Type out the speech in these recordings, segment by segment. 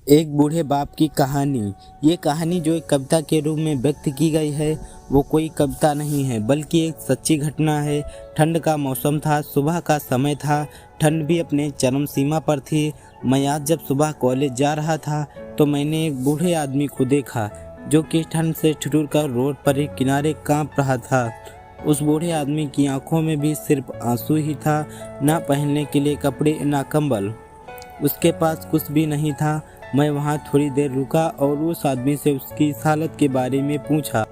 एक बूढ़े बाप की कहानी। ये कहानी जो एक कविता के रूप में व्यक्त की गई है वो कोई कविता नहीं है बल्कि एक सच्ची घटना है। ठंड का मौसम था, सुबह का समय था, ठंड भी अपने चरम सीमा पर थी। मैं आज जब सुबह कॉलेज जा रहा था तो मैंने एक बूढ़े आदमी को देखा जो कि ठंड से ठिठुर कर रोड पर एक किनारे कांप रहा था। उस बूढ़े आदमी की आंखों में भी सिर्फ आंसू ही था, ना पहनने के लिए कपड़े ना कंबल। उसके पास कुछ भी नहीं था। मैं वहाँ थोड़ी देर रुका और उस आदमी से उसकी इस हालत के बारे में पूछा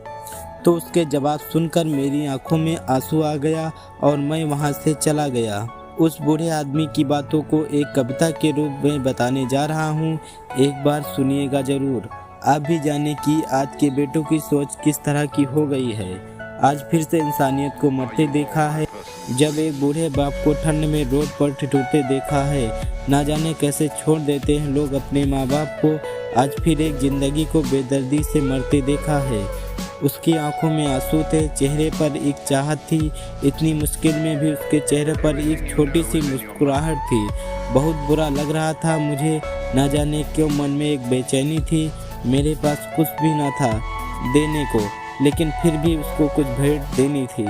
तो उसके जवाब सुनकर मेरी आंखों में आंसू आ गया और मैं वहाँ से चला गया। उस बूढ़े आदमी की बातों को एक कविता के रूप में बताने जा रहा हूँ, एक बार सुनिएगा ज़रूर। आप भी जाने कि आज के बेटों की सोच किस तरह की हो गई है। आज फिर से इंसानियत को मरते देखा है। जब एक बूढ़े बाप को ठंड में रोड पर ठिठुरते देखा है। ना जाने कैसे छोड़ देते हैं लोग अपने माँ बाप को। आज फिर एक जिंदगी को बेदर्दी से मरते देखा है। उसकी आंखों में आंसू थे, चेहरे पर एक चाहत थी। इतनी मुश्किल में भी उसके चेहरे पर एक छोटी सी मुस्कुराहट थी। बहुत बुरा लग रहा था मुझे। ना जाने क्यों मन में एक बेचैनी थी। मेरे पास कुछ भी ना था देने को, लेकिन फिर भी उसको कुछ भेंट देनी थी।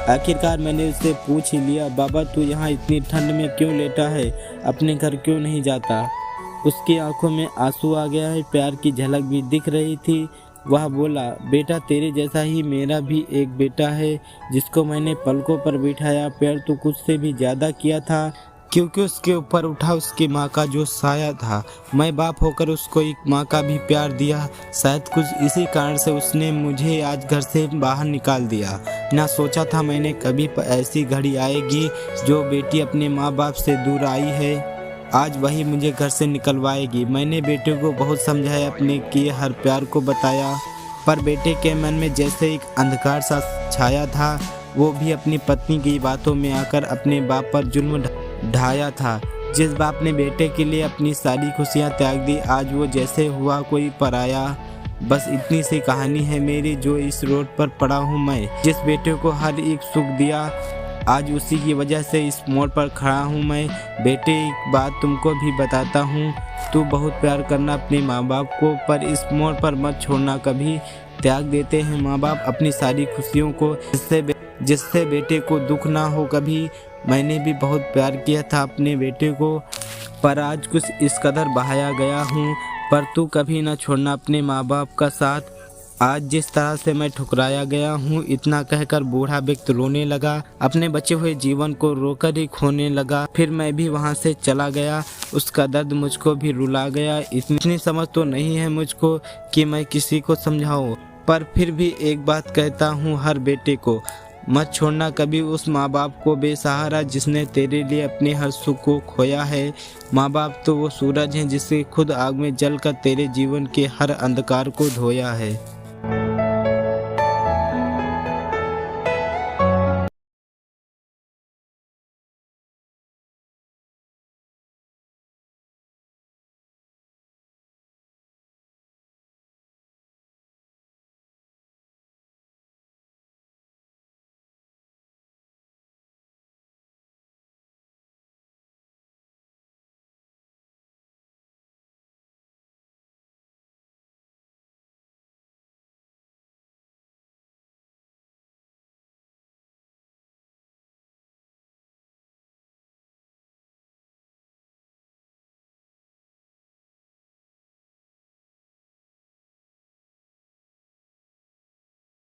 आखिरकार मैंने उससे पूछ ही लिया, बाबा तू यहाँ इतनी ठंड में क्यों लेटा है, अपने घर क्यों नहीं जाता। उसकी आंखों में आंसू आ गया है, प्यार की झलक भी दिख रही थी। वह बोला, बेटा तेरे जैसा ही मेरा भी एक बेटा है जिसको मैंने पलकों पर बिठाया। प्यार तो कुछ से भी ज़्यादा किया था क्योंकि उसके ऊपर उठा उसकी माँ का जो साया था। मैं बाप होकर उसको एक माँ का भी प्यार दिया। शायद कुछ इसी कारण से उसने मुझे आज घर से बाहर निकाल दिया। ना सोचा था मैंने कभी ऐसी घड़ी आएगी जो बेटी अपने माँ बाप से दूर आई है, आज वही मुझे घर से निकलवाएगी। मैंने बेटे को बहुत समझाया, अपने किए हर प्यार को बताया, पर बेटे के मन में जैसे एक अंधकार सा छाया था। वो भी अपनी पत्नी की बातों में आकर अपने बाप पर जुल्म ढाया था। जिस बाप ने बेटे के लिए अपनी सारी खुशियां त्याग दी, आज वो जैसे हुआ कोई पराया। बस इतनी सी कहानी है मेरी, जो इस रोड पर पड़ा हूँ मैं। जिस बेटे को हर एक सुख दिया, आज उसी की वजह से इस मोड़ पर खड़ा हूँ मैं। बेटे एक बात तुमको भी बताता हूँ, तू बहुत प्यार करना अपने माँ बाप को, पर इस मोड़ पर मत छोड़ना कभी। त्याग देते हैं माँ बाप अपनी सारी खुशियों को, जिससे बेटे को दुख ना हो कभी। मैंने भी बहुत प्यार किया था अपने बेटे को, पर आज कुछ इस कदर बहाया गया हूँ। पर तू कभी ना छोड़ना अपने माँ बाप का साथ। आज जिस तरह से मैं ठुकराया गया हूँ, इतना कहकर बूढ़ा व्यक्ति रोने लगा। अपने बचे हुए जीवन को रोकर ही खोने लगा। फिर मैं भी वहाँ से चला गया। उसका दर्द मुझको भी रुला गया। इतनी समझ तो नहीं है मुझको कि मैं किसी को समझाऊँ, पर फिर भी एक बात कहता हूँ हर बेटे को, मत छोड़ना कभी उस माँ बाप को बेसहारा जिसने तेरे लिए अपने हर सुख को खोया है। माँ बाप तो वो सूरज हैं जिससे खुद आग में जलकर तेरे जीवन के हर अंधकार को धोया है।